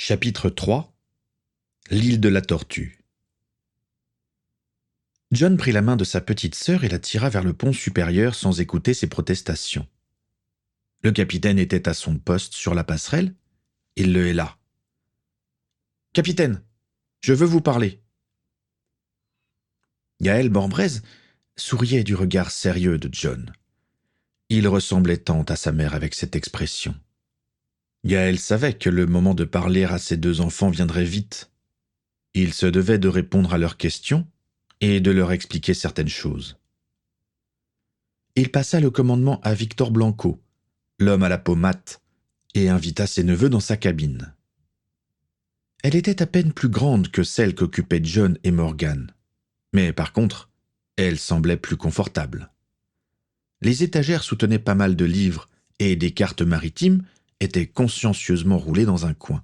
Chapitre 3. L'île de la Tortue. John prit la main de sa petite sœur et la tira vers le pont supérieur sans écouter ses protestations. Le capitaine était à son poste sur la passerelle. Il le héla. « Capitaine, je veux vous parler. » Gaël Morbrez souriait du regard sérieux de John. Il ressemblait tant à sa mère avec cette expression. Gaël savait que le moment de parler à ses deux enfants viendrait vite. Il se devait de répondre à leurs questions et de leur expliquer certaines choses. Il passa le commandement à Victor Blanco, l'homme à la peau mate, et invita ses neveux dans sa cabine. Elle était à peine plus grande que celle qu'occupaient John et Morgan, mais par contre, elle semblait plus confortable. Les étagères soutenaient pas mal de livres et des cartes maritimes étaient consciencieusement roulées dans un coin.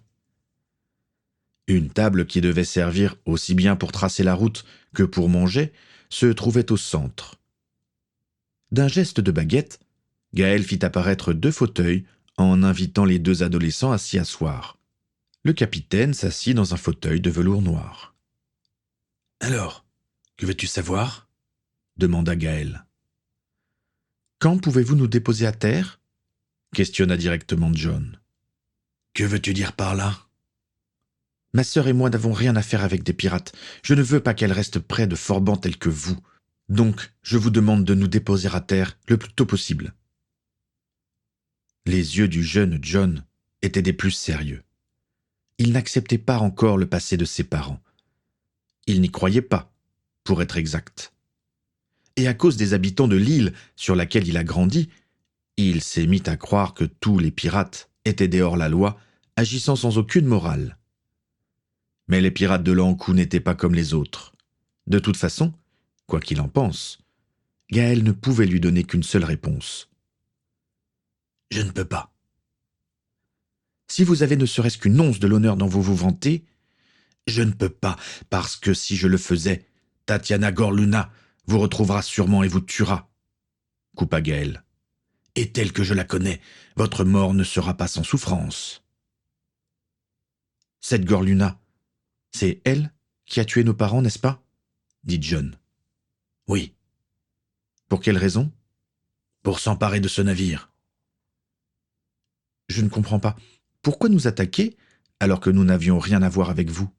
Une table qui devait servir aussi bien pour tracer la route que pour manger se trouvait au centre. D'un geste de baguette, Gaël fit apparaître 2 fauteuils en invitant les 2 adolescents à s'y asseoir. Le capitaine s'assit dans un fauteuil de velours noir. « Alors, que veux-tu savoir ?» demanda Gaël. « Quand pouvez-vous nous déposer à terre ?» questionna directement John. « Que veux-tu dire par là ?» « Ma sœur et moi n'avons rien à faire avec des pirates. Je ne veux pas qu'elle reste près de Forban tels que vous. Donc, je vous demande de nous déposer à terre le plus tôt possible. » Les yeux du jeune John étaient des plus sérieux. Il n'acceptait pas encore le passé de ses parents. Il n'y croyait pas, pour être exact. Et à cause des habitants de l'île sur laquelle il a grandi, il s'est mis à croire que tous les pirates étaient des hors-la-loi, agissant sans aucune morale. Mais les pirates de l'Ankou n'étaient pas comme les autres. De toute façon, quoi qu'il en pense, Gaël ne pouvait lui donner qu'une seule réponse. « Je ne peux pas. » « Si vous avez ne serait-ce qu'une once de l'honneur dont vous vous vantez, je ne peux pas, parce que si je le faisais, Tatiana Gorluna vous retrouvera sûrement et vous tuera, » coupa Gaël. « Et telle que je la connais, votre mort ne sera pas sans souffrance. » « Cette Gorluna, c'est elle qui a tué nos parents, n'est-ce pas ?» dit John. « Oui. » « Pour quelle raison ?»« Pour s'emparer de ce navire. »« Je ne comprends pas. Pourquoi nous attaquer alors que nous n'avions rien à voir avec vous ?»«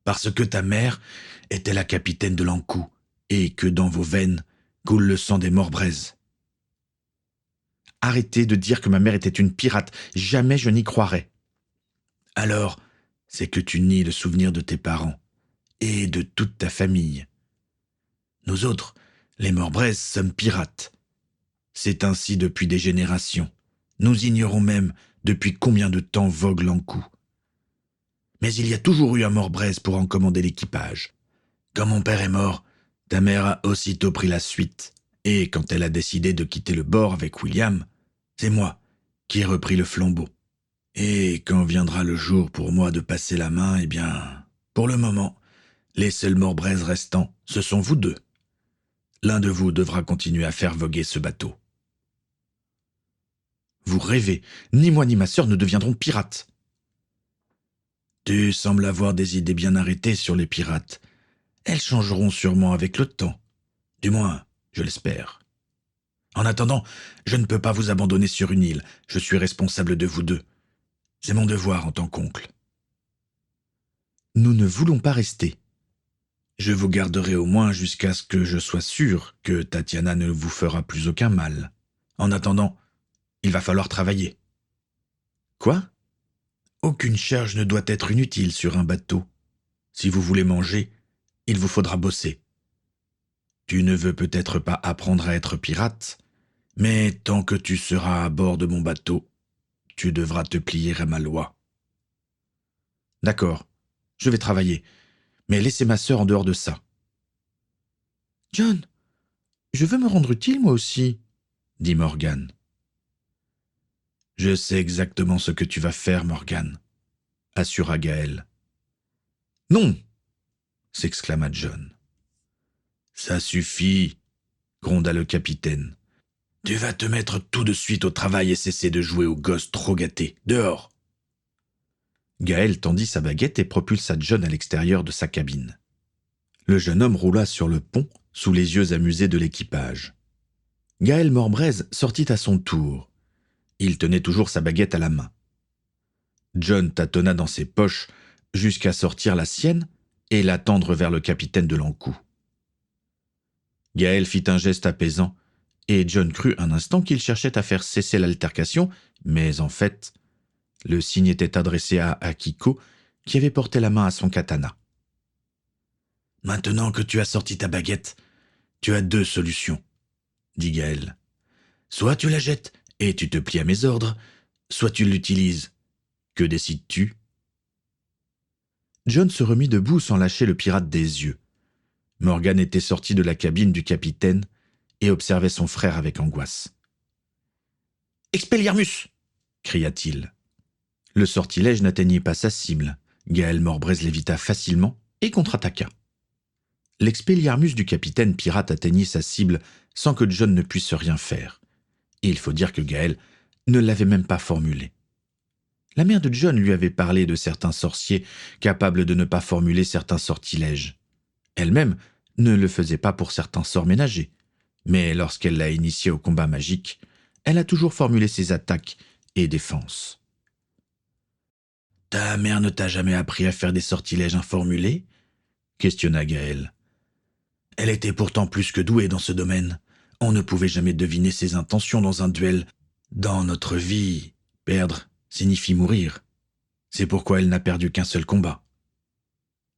Parce que ta mère était la capitaine de l'Ankou et que dans vos veines coule le sang des Morbrez. » « Arrêtez de dire que ma mère était une pirate. Jamais je n'y croirais. »« Alors, c'est que tu nies le souvenir de tes parents et de toute ta famille. Nous autres, les Morbrez, sommes pirates. C'est ainsi depuis des générations. Nous ignorons même depuis combien de temps vogue l'Ankou. Mais il y a toujours eu un Morbrez pour en commander l'équipage. Quand mon père est mort, ta mère a aussitôt pris la suite. Et quand elle a décidé de quitter le bord avec William, c'est moi qui ai repris le flambeau. Et quand viendra le jour pour moi de passer la main, eh bien, pour le moment, les seuls Morbrez restants, ce sont vous 2. L'un de vous devra continuer à faire voguer ce bateau. » « Vous rêvez, ni moi ni ma sœur ne deviendrons pirates. »« Tu sembles avoir des idées bien arrêtées sur les pirates. Elles changeront sûrement avec le temps. Du moins, je l'espère. En attendant, je ne peux pas vous abandonner sur une île. Je suis responsable de vous 2. C'est mon devoir en tant qu'oncle. »« Nous ne voulons pas rester. »« Je vous garderai au moins jusqu'à ce que je sois sûr que Tatiana ne vous fera plus aucun mal. En attendant, il va falloir travailler. »« Quoi ? » ?»« Aucune charge ne doit être inutile sur un bateau. Si vous voulez manger, il vous faudra bosser. Tu ne veux peut-être pas apprendre à être pirate, mais tant que tu seras à bord de mon bateau, tu devras te plier à ma loi. »« D'accord, je vais travailler, mais laissez ma sœur en dehors de ça. »« John, je veux me rendre utile moi aussi, » dit Morgan. « Je sais exactement ce que tu vas faire, Morgan, » assura Gaël. « Non !» s'exclama John. « Ça suffit, » gronda le capitaine. « Tu vas te mettre tout de suite au travail et cesser de jouer aux gosses trop gâtés. Dehors !» Gaël tendit sa baguette et propulsa John à l'extérieur de sa cabine. Le jeune homme roula sur le pont, sous les yeux amusés de l'équipage. Gaël Morbraise sortit à son tour. Il tenait toujours sa baguette à la main. John tâtonna dans ses poches jusqu'à sortir la sienne et la tendre vers le capitaine de l'Ankou. Gaël fit un geste apaisant, et John crut un instant qu'il cherchait à faire cesser l'altercation, mais en fait, le signe était adressé à Akiko, qui avait porté la main à son katana. « Maintenant que tu as sorti ta baguette, tu as 2 solutions, dit Gaël. Soit tu la jettes et tu te plies à mes ordres, soit tu l'utilises. Que décides-tu » John se remit debout sans lâcher le pirate des yeux. Morgan était sorti de la cabine du capitaine et observait son frère avec angoisse. « Expelliarmus » cria-t-il. Le sortilège n'atteignit pas sa cible. Gaël Morbraise l'évita facilement et contre-attaqua. L'expelliarmus du capitaine pirate atteignit sa cible sans que John ne puisse rien faire. Et il faut dire que Gaël ne l'avait même pas formulé. La mère de John lui avait parlé de certains sorciers capables de ne pas formuler certains sortilèges. Elle-même ne le faisait pas pour certains sorts ménagers, mais lorsqu'elle l'a initié au combat magique, elle a toujours formulé ses attaques et défenses. « Ta mère ne t'a jamais appris à faire des sortilèges informulés ?» questionna Gaël. « Elle était pourtant plus que douée dans ce domaine. On ne pouvait jamais deviner ses intentions dans un duel. Dans notre vie, perdre signifie mourir. C'est pourquoi elle n'a perdu qu'un seul combat. »«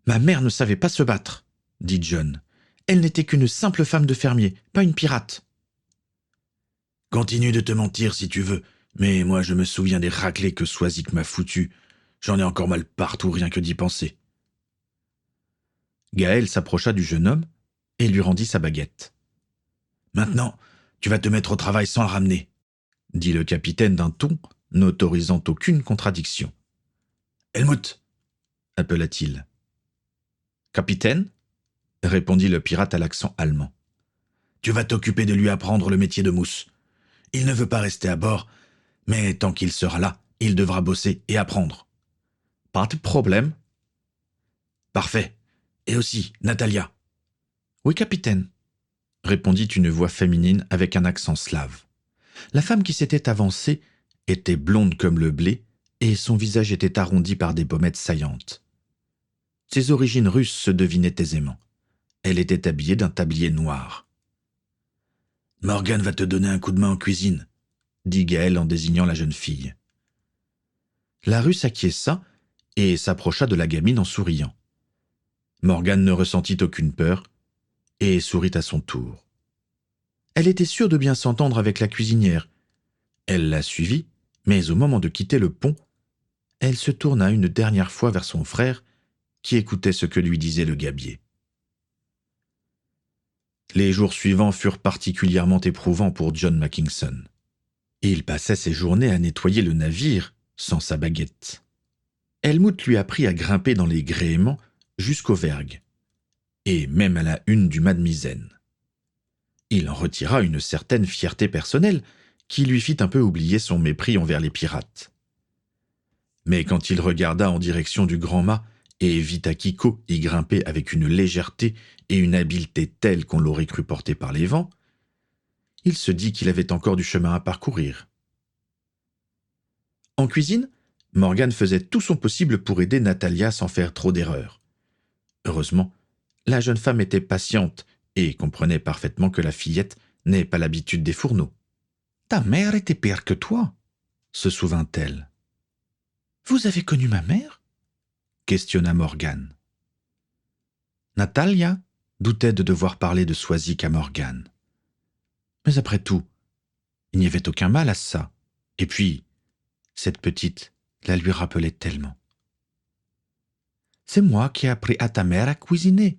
Ma mère ne savait pas se battre, » dit John. « Elle n'était qu'une simple femme de fermier, pas une pirate. »« Continue de te mentir si tu veux, mais moi je me souviens des raclées que Swazik m'a foutues. J'en ai encore mal partout rien que d'y penser. » Gaël s'approcha du jeune homme et lui rendit sa baguette. « Maintenant, tu vas te mettre au travail sans la ramener, » dit le capitaine d'un ton n'autorisant aucune contradiction. « Helmut » appela-t-il. « Capitaine » répondit le pirate à l'accent allemand. « Tu vas t'occuper de lui apprendre le métier de mousse. Il ne veut pas rester à bord, mais tant qu'il sera là, il devra bosser et apprendre. »« Pas de problème. »« Parfait. Et aussi, Natalia. »« Oui, capitaine, » répondit une voix féminine avec un accent slave. La femme qui s'était avancée était blonde comme le blé et son visage était arrondi par des pommettes saillantes. Ses origines russes se devinaient aisément. Elle était habillée d'un tablier noir. « Morgan va te donner un coup de main en cuisine, » dit Gaël en désignant la jeune fille. La Russe acquiesça et s'approcha de la gamine en souriant. Morgan ne ressentit aucune peur et sourit à son tour. Elle était sûre de bien s'entendre avec la cuisinière. Elle la suivit, mais au moment de quitter le pont, elle se tourna une dernière fois vers son frère qui écoutait ce que lui disait le gabier. Les jours suivants furent particulièrement éprouvants pour John Mackinson. Il passait ses journées à nettoyer le navire sans sa baguette. Helmut lui apprit à grimper dans les gréements jusqu'aux vergues, et même à la hune du mât de misaine. Il en retira une certaine fierté personnelle qui lui fit un peu oublier son mépris envers les pirates. Mais quand il regarda en direction du grand mât et vit Akiko y grimper avec une légèreté et une habileté telles qu'on l'aurait cru porté par les vents, il se dit qu'il avait encore du chemin à parcourir. En cuisine, Morgan faisait tout son possible pour aider Natalia sans faire trop d'erreurs. Heureusement, la jeune femme était patiente et comprenait parfaitement que la fillette n'ait pas l'habitude des fourneaux. « Ta mère était pire que toi, » se souvint-elle. « Vous avez connu ma mère ?» questionna Morgan. Natalia doutait de devoir parler de Swazik à Morgan. Mais après tout, il n'y avait aucun mal à ça. Et puis, cette petite la lui rappelait tellement. « C'est moi qui ai appris à ta mère à cuisiner, »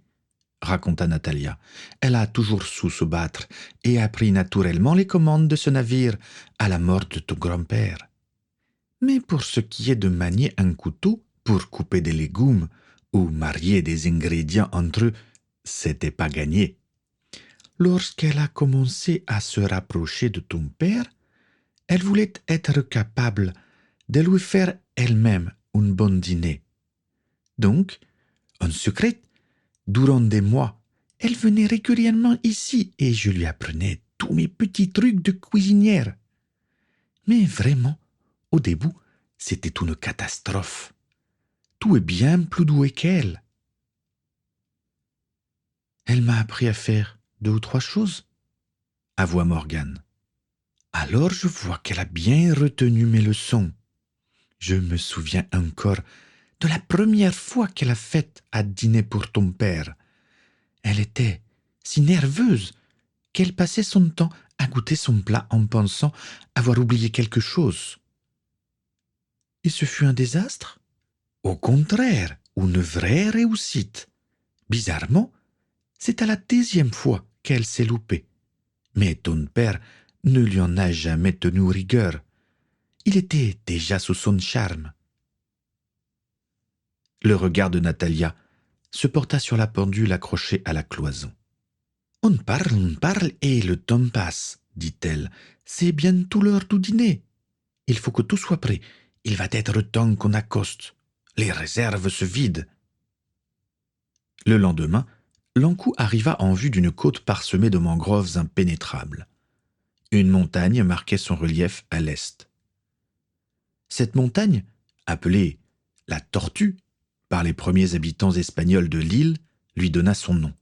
raconta Natalia. « Elle a toujours su se battre et a pris naturellement les commandes de ce navire à la mort de ton grand-père. Mais pour ce qui est de manier un couteau pour couper des légumes ou marier des ingrédients entre eux, c'était pas gagné. Lorsqu'elle a commencé à se rapprocher de ton père, elle voulait être capable de lui faire elle-même un bon dîner. Donc, en secret, durant des mois, elle venait régulièrement ici et je lui apprenais tous mes petits trucs de cuisinière. Mais vraiment, au début, c'était une catastrophe. Tout est bien plus doué qu'elle. Elle m'a appris à faire 2 ou 3 choses, avoua Morgan. Alors je vois qu'elle a bien retenu mes leçons. Je me souviens encore de la première fois qu'elle a fait à dîner pour ton père. Elle était si nerveuse qu'elle passait son temps à goûter son plat en pensant avoir oublié quelque chose. Et ce fut un désastre? Au contraire, une vraie réussite. Bizarrement, c'est à la 10e fois qu'elle s'est loupée. Mais ton père ne lui en a jamais tenu rigueur. Il était déjà sous son charme. Le regard de Natalia se porta sur la pendule accrochée à la cloison. On parle et le temps passe, dit-elle. C'est bientôt l'heure du dîner. Il faut que tout soit prêt. Il va être temps qu'on accoste. Les réserves se vident. Le lendemain, l'Ankou arriva en vue d'une côte parsemée de mangroves impénétrables. Une montagne marquait son relief à l'est. Cette montagne, appelée la Tortue par les premiers habitants espagnols de l'île, lui donna son nom.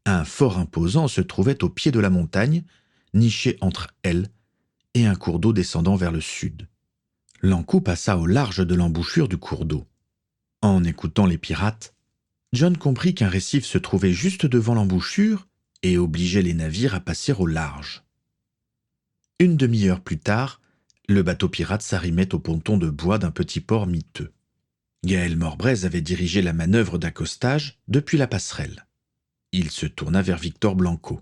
Un fort imposant se trouvait au pied de la montagne, niché entre elle et un cours d'eau descendant vers le sud. L'Ankou passa au large de l'embouchure du cours d'eau. En écoutant les pirates, John comprit qu'un récif se trouvait juste devant l'embouchure et obligeait les navires à passer au large. Une demi-heure plus tard, le bateau pirate s'arrimait au ponton de bois d'un petit port miteux. Gaël Morbrez avait dirigé la manœuvre d'accostage depuis la passerelle. Il se tourna vers Victor Blanco.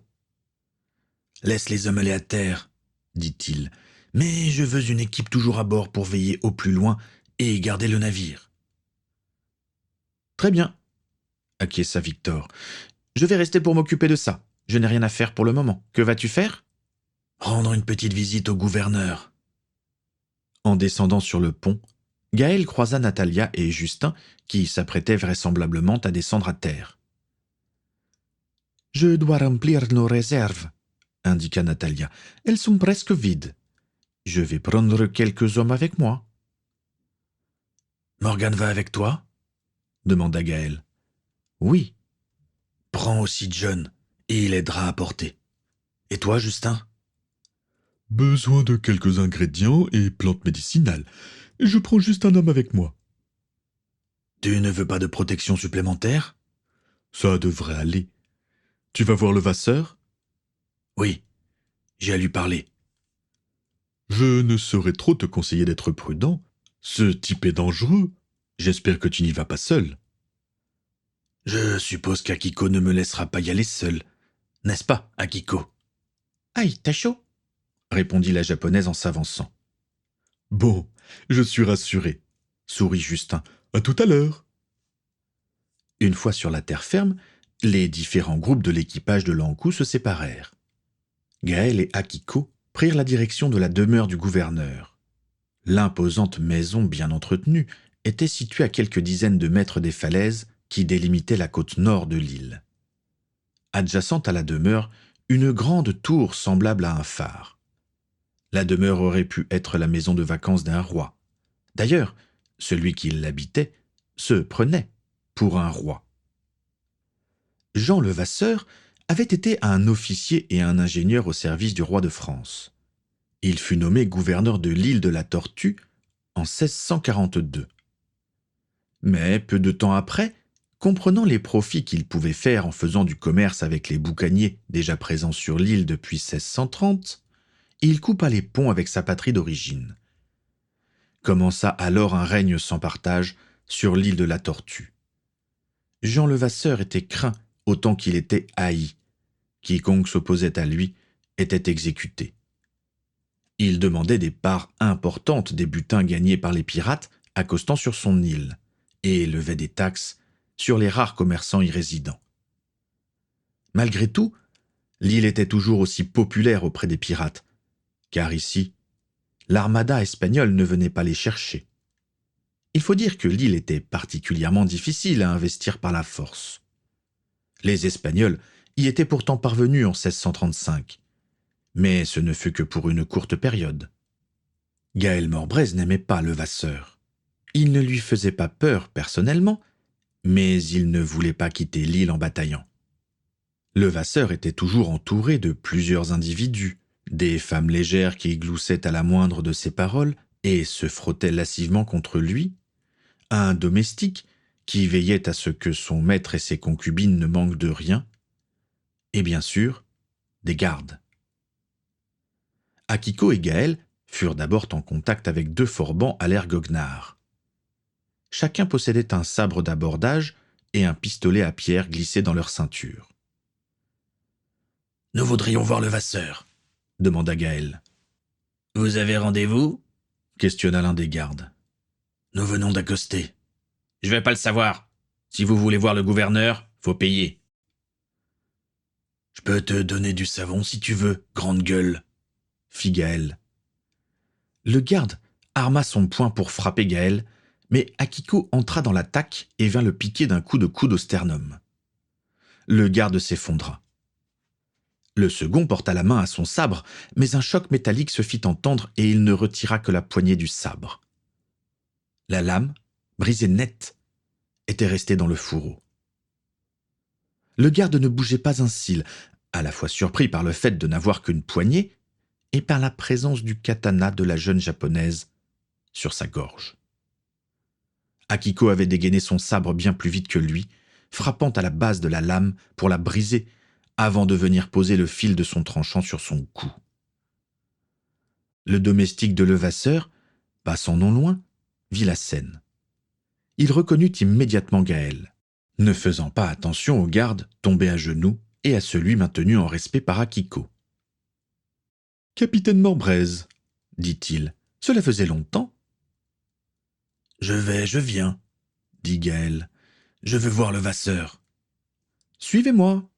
« Laisse les hommes aller à terre, dit-il, mais je veux une équipe toujours à bord pour veiller au plus loin et garder le navire. » Très bien, acquiesça Victor. Je vais rester pour m'occuper de ça. Je n'ai rien à faire pour le moment. Que vas-tu faire? Rendre une petite visite au gouverneur. En descendant sur le pont, Gaël croisa Natalia et Justin, qui s'apprêtaient vraisemblablement à descendre à terre. « Je dois remplir nos réserves, » indiqua Natalia. « Elles sont presque vides. Je vais prendre quelques hommes avec moi. »« Morgan va avec toi ?» demanda Gaël. « Oui. »« Prends aussi John, et il aidera à porter. Et toi, Justin ?»« Besoin de quelques ingrédients et plantes médicinales. Je prends juste un homme avec moi. »« Tu ne veux pas de protection supplémentaire ?»« Ça devrait aller. Tu vas voir le Vasseur ?»« Oui, j'ai à lui parler. » « Je ne saurais trop te conseiller d'être prudent. Ce type est dangereux. J'espère que tu n'y vas pas seul. »« Je suppose qu'Akiko ne me laissera pas y aller seul. N'est-ce pas, Akiko ?»« Aïe, t'as chaud ?» répondit la japonaise en s'avançant. « Bon, je suis rassuré, » sourit Justin. « À tout à l'heure. » Une fois sur la terre ferme, les différents groupes de l'équipage de l'Ankou se séparèrent. Gaël et Akiko prirent la direction de la demeure du gouverneur. L'imposante maison bien entretenue était située à quelques dizaines de mètres des falaises qui délimitaient la côte nord de l'île. Adjacente à la demeure, une grande tour semblable à un phare. La demeure aurait pu être la maison de vacances d'un roi. D'ailleurs, celui qui l'habitait se prenait pour un roi. Jean Levasseur avait été un officier et un ingénieur au service du roi de France. Il fut nommé gouverneur de l'île de la Tortue en 1642. Mais peu de temps après, comprenant les profits qu'il pouvait faire en faisant du commerce avec les boucaniers déjà présents sur l'île depuis 1630, il coupa les ponts avec sa patrie d'origine. Commença alors un règne sans partage sur l'île de la Tortue. Jean Levasseur était craint autant qu'il était haï. Quiconque s'opposait à lui était exécuté. Il demandait des parts importantes des butins gagnés par les pirates accostant sur son île et élevait des taxes sur les rares commerçants y résidant. Malgré tout, l'île était toujours aussi populaire auprès des pirates, car ici, l'armada espagnole ne venait pas les chercher. Il faut dire que l'île était particulièrement difficile à investir par la force. Les Espagnols y étaient pourtant parvenus en 1635, mais ce ne fut que pour une courte période. Gaël Morbrez n'aimait pas Levasseur. Il ne lui faisait pas peur personnellement, mais il ne voulait pas quitter l'île en bataillant. Levasseur était toujours entouré de plusieurs individus, des femmes légères qui gloussaient à la moindre de ses paroles et se frottaient lascivement contre lui, un domestique qui veillait à ce que son maître et ses concubines ne manquent de rien, et bien sûr, des gardes. Akiko et Gaël furent d'abord en contact avec 2 forbans à l'air goguenard. Chacun possédait un sabre d'abordage et un pistolet à pierre glissé dans leur ceinture. « Nous voudrions voir Levasseur, » demanda Gaël. « Vous avez rendez-vous » questionna l'un des gardes. « Nous venons d'accoster. »« Je vais pas le savoir. Si vous voulez voir le gouverneur, faut payer. »« Je peux te donner du savon si tu veux, grande gueule, » fit Gaël. Le garde arma son poing pour frapper Gaël, mais Akiko entra dans l'attaque et vint le piquer d'un coup de coude au sternum. Le garde s'effondra. Le second porta la main à son sabre, mais un choc métallique se fit entendre et il ne retira que la poignée du sabre. La lame, brisée net, était restée dans le fourreau. Le garde ne bougeait pas un cil, à la fois surpris par le fait de n'avoir qu'une poignée et par la présence du katana de la jeune japonaise sur sa gorge. Akiko avait dégainé son sabre bien plus vite que lui, frappant à la base de la lame pour la briser avant de venir poser le fil de son tranchant sur son cou. Le domestique de Levasseur, passant non loin, vit la scène. Il reconnut immédiatement Gaël, ne faisant pas attention au garde tombé à genoux et à celui maintenu en respect par Akiko. « Capitaine Morbrez, » dit-il, « cela faisait longtemps. »« Je viens, » dit Gaël. « Je veux voir Levasseur. »« Suivez-moi. »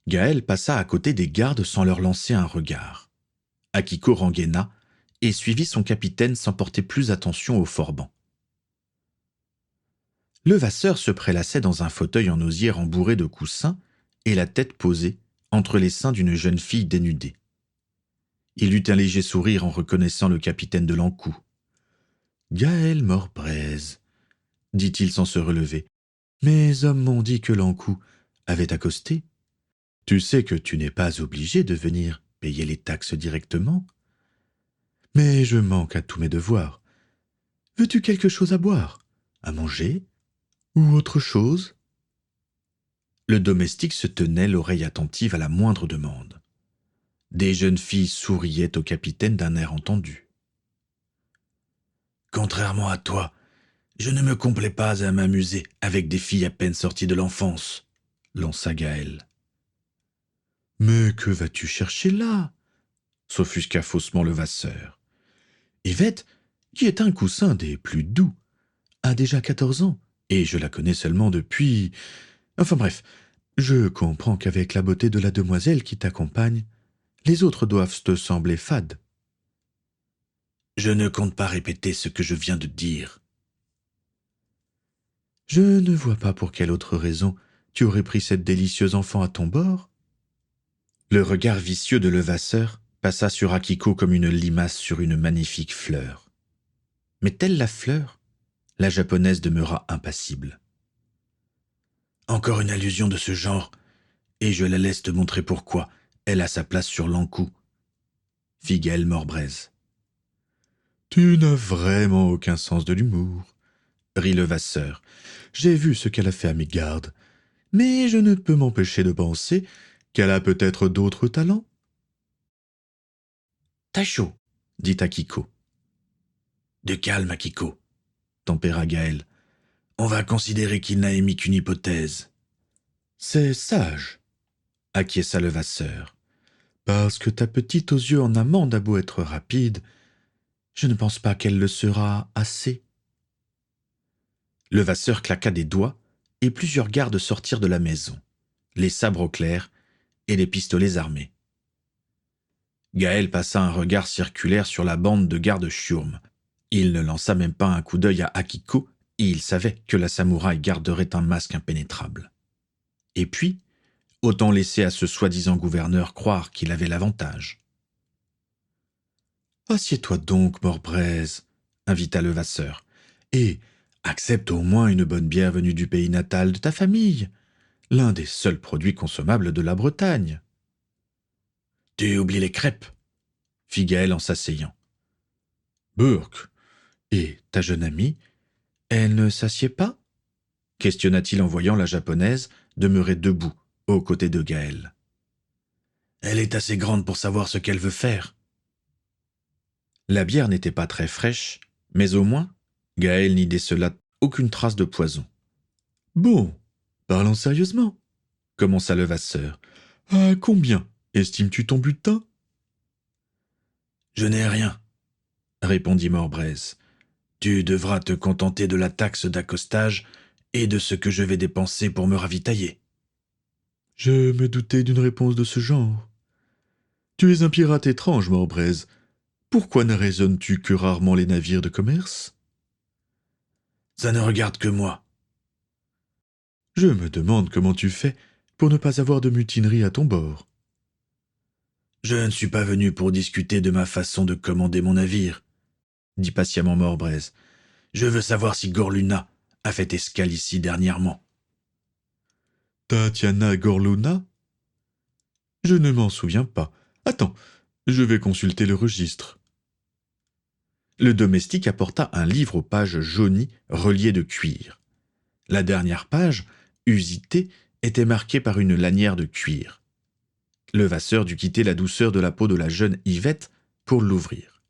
Gaël passa à côté des gardes sans leur lancer un regard. Akiko rengaina et suivit son capitaine sans porter plus attention aux forbans. Levasseur se prélassait dans un fauteuil en osier embourré de coussins et la tête posée entre les seins d'une jeune fille dénudée. Il eut un léger sourire en reconnaissant le capitaine de l'Ankou. « Gaël Morbrez, » dit-il sans se relever. « Mes hommes m'ont dit que l'Ankou avait accosté. Tu sais que tu n'es pas obligé de venir payer les taxes directement. Mais je manque à tous mes devoirs. Veux-tu quelque chose à boire, à manger ou autre chose ?» Le domestique se tenait l'oreille attentive à la moindre demande. Des jeunes filles souriaient au capitaine d'un air entendu. « Contrairement à toi, je ne me complais pas à m'amuser avec des filles à peine sorties de l'enfance, » lança Gaël. « Mais que vas-tu chercher là ?» s'offusqua faussement Levasseur. « Yvette, qui est un coussin des plus doux, a déjà 14 ans, et je la connais seulement depuis... Enfin bref, je comprends qu'avec la beauté de la demoiselle qui t'accompagne, les autres doivent te sembler fades. »« Je ne compte pas répéter ce que je viens de dire. »« Je ne vois pas pour quelle autre raison tu aurais pris cette délicieuse enfant à ton bord. » Le regard vicieux de Levasseur passa sur Akiko comme une limace sur une magnifique fleur. Mais telle la fleur, la japonaise demeura impassible. « Encore une allusion de ce genre, et je la laisse te montrer pourquoi elle a sa place sur l'Ankou, » fit Gaël Morbrez. « Tu n'as vraiment aucun sens de l'humour, » rit Levasseur. « J'ai vu ce qu'elle a fait à mes gardes, mais je ne peux m'empêcher de penser qu'elle a peut-être d'autres talents. »« T'as chaud, » dit Akiko. « De calme, Akiko, » tempéra Gaël. « On va considérer qu'il n'a émis qu'une hypothèse. »« C'est sage, » acquiesça Levasseur. « Parce que ta petite aux yeux en amande a beau être rapide, je ne pense pas qu'elle le sera assez. » Levasseur claqua des doigts et plusieurs gardes sortirent de la maison, les sabres au clair et les pistolets armés. Gaël passa un regard circulaire sur la bande de gardes chiourmes, Il ne lança même pas un coup d'œil à Akiko, et il savait que la samouraï garderait un masque impénétrable. Et puis, autant laisser à ce soi-disant gouverneur croire qu'il avait l'avantage. Assieds-toi donc, Morbraise, invita Levasseur, et accepte au moins une bonne bière venue du pays natal de ta famille, l'un des seuls produits consommables de la Bretagne. Tu oublies les crêpes, fit Gaël en s'asseyant. Burke, et ta jeune amie, elle ne s'assied pas questionna-t-il en voyant la japonaise demeurer debout, aux côtés de Gaël. Elle est assez grande pour savoir ce qu'elle veut faire. La bière n'était pas très fraîche, mais au moins, Gaël n'y décela aucune trace de poison. Bon, parlons sérieusement, commença Levasseur. À combien estimes-tu ton butin? Je n'ai rien, répondit Morbraise. Tu devras te contenter de la taxe d'accostage et de ce que je vais dépenser pour me ravitailler. Je me doutais d'une réponse de ce genre. Tu es un pirate étrange, Morbraise. Pourquoi ne raisonnes-tu que rarement les navires de commerce? Ça ne regarde que moi. Je me demande comment tu fais pour ne pas avoir de mutinerie à ton bord. Je ne suis pas venu pour discuter de ma façon de commander mon navire, dit patiemment Morbraise. Je veux savoir si Gorluna a fait escale ici dernièrement. Tatiana Gorluna? Je ne m'en souviens pas. Attends, je vais consulter le registre. Le domestique apporta un livre aux pages jaunies reliées de cuir. La dernière page, usitée, était marquée par une lanière de cuir. Levasseur dut quitter la douceur de la peau de la jeune Yvette pour l'ouvrir.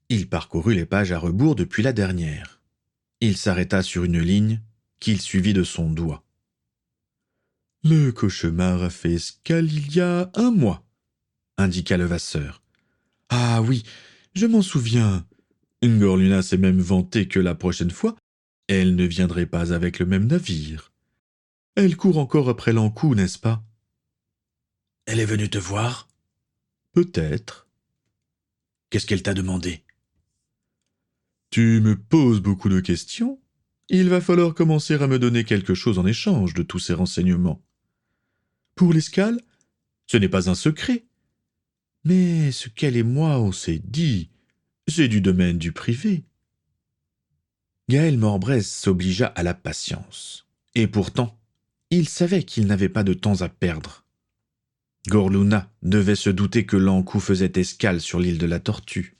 Il parcourut les pages à rebours depuis la dernière. Il s'arrêta sur une ligne qu'il suivit de son doigt. Le cauchemar a fait escale il y a 1 mois, indiqua Levasseur. Ah oui, je m'en souviens. Gorluna s'est même vanté que la prochaine fois, elle ne viendrait pas avec le même navire. Elle court encore après l'Ankou, n'est-ce pas? Elle est venue te voir? Peut-être. Qu'est-ce qu'elle t'a demandé? Tu me poses beaucoup de questions. Il va falloir commencer à me donner quelque chose en échange de tous ces renseignements. Pour l'escale, ce n'est pas un secret. Mais ce qu'elle et moi on s'est dit, c'est du domaine du privé. Gaël Morbraise s'obligea à la patience. Et pourtant, il savait qu'il n'avait pas de temps à perdre. Gorluna devait se douter que l'Ankou faisait escale sur l'île de la Tortue.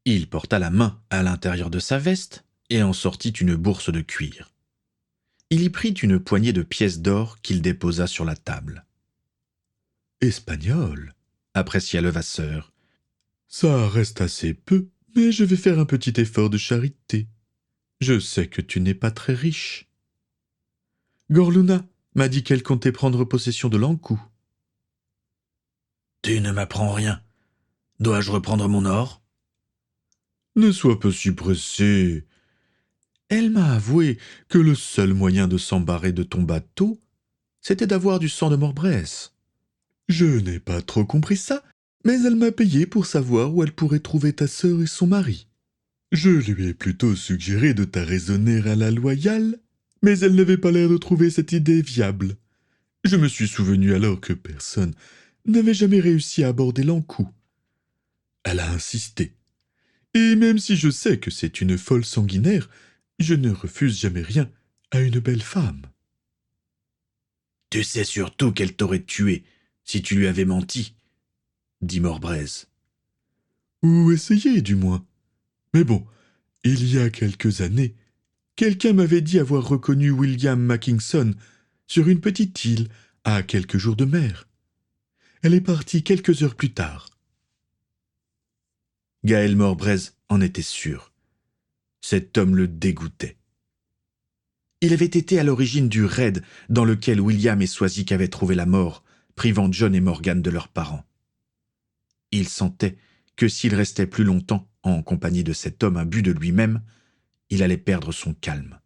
Il porta la main à l'intérieur de sa veste et en sortit une bourse de cuir. Il y prit une poignée de pièces d'or qu'il déposa sur la table. « Espagnol » apprécia Levasseur. « Ça reste assez peu, mais je vais faire un petit effort de charité. Je sais que tu n'es pas très riche. » Gorluna m'a dit qu'elle comptait prendre possession de l'Ankou. « Tu ne m'apprends rien. Dois-je reprendre mon or ?»« Ne sois pas si pressé. Elle m'a avoué que le seul moyen de s'embarrer de ton bateau, c'était d'avoir du sang de Morbraise. Je n'ai pas trop compris ça, mais elle m'a payé pour savoir où elle pourrait trouver ta sœur et son mari. Je lui ai plutôt suggéré de t'arraisonner à la loyale, mais elle n'avait pas l'air de trouver cette idée viable. Je me suis souvenu alors que personne n'avait jamais réussi à aborder l'Ankou. Elle a insisté. Et même si je sais que c'est une folle sanguinaire, je ne refuse jamais rien à une belle femme. Tu sais surtout qu'elle t'aurait tué si tu lui avais menti, dit Morbraise. Ou essayé, du moins. Mais bon, il y a quelques années, quelqu'un m'avait dit avoir reconnu William Mackinson sur une petite île à quelques jours de mer. Elle est partie quelques heures plus tard. Gaël Morbraise en était sûr. Cet homme le dégoûtait. Il avait été à l'origine du raid dans lequel William et Swazik avaient trouvé la mort, privant John et Morgan de leurs parents. Il sentait que s'il restait plus longtemps en compagnie de cet homme imbu de lui-même, il allait perdre son calme.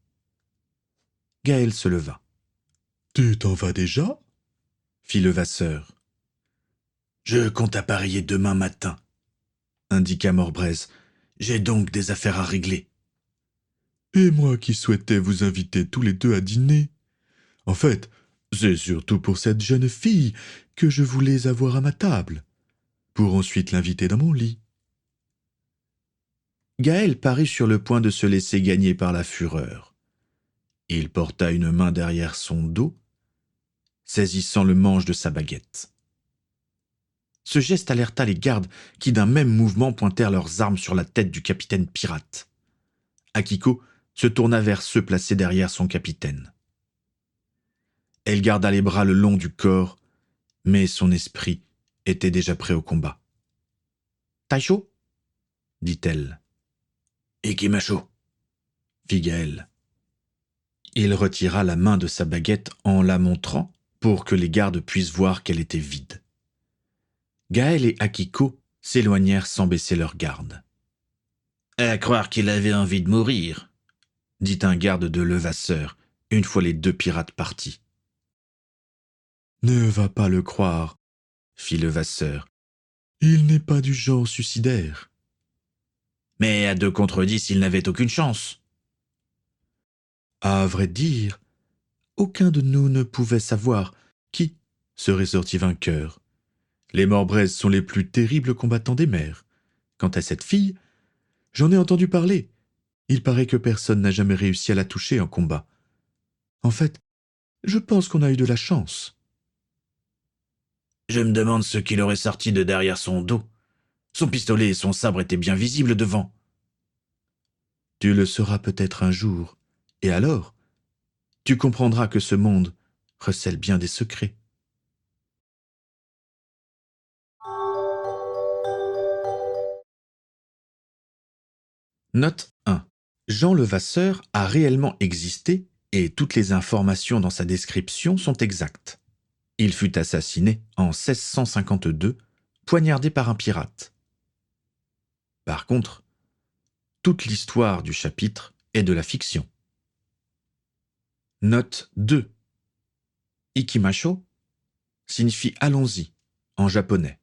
Gaël se leva. « Tu t'en vas déjà ?» fit Levasseur. « Je compte appareiller demain matin, » indiqua Morbraise. « J'ai donc des affaires à régler. Et moi qui souhaitais vous inviter tous les deux à dîner. En fait, c'est surtout pour cette jeune fille que je voulais avoir à ma table, pour ensuite l'inviter dans mon lit. Gaël parut sur le point de se laisser gagner par la fureur. Il porta une main derrière son dos, saisissant le manche de sa baguette. Ce geste alerta les gardes qui d'un même mouvement pointèrent leurs armes sur la tête du capitaine pirate. Akiko se tourna vers ceux placés derrière son capitaine. Elle garda les bras le long du corps, mais son esprit était déjà prêt au combat. « Taisho » dit-elle. « Ikimasho » fit Gaël. Il retira la main de sa baguette en la montrant pour que les gardes puissent voir qu'elle était vide. Gaël et Akiko s'éloignèrent sans baisser leur garde. « À croire qu'il avait envie de mourir », dit un garde de Levasseur, une fois les deux pirates partis. « Ne va pas le croire, » fit Levasseur. « Il n'est pas du genre suicidaire. » « Mais à 2 contre 10, il n'avait aucune chance. » À vrai dire, aucun de nous ne pouvait savoir qui serait sorti vainqueur. Les Morbraises sont les plus terribles combattants des mers. Quant à cette fille, j'en ai entendu parler. Il paraît que personne n'a jamais réussi à la toucher en combat. En fait, je pense qu'on a eu de la chance. Je me demande ce qu'il aurait sorti de derrière son dos. Son pistolet et son sabre étaient bien visibles devant. Tu le sauras peut-être un jour, et alors, tu comprendras que ce monde recèle bien des secrets. Note 1. Jean Levasseur a réellement existé et toutes les informations dans sa description sont exactes. Il fut assassiné en 1652, poignardé par un pirate. Par contre, toute l'histoire du chapitre est de la fiction. Note 2. Ikimasho signifie allons-y en japonais.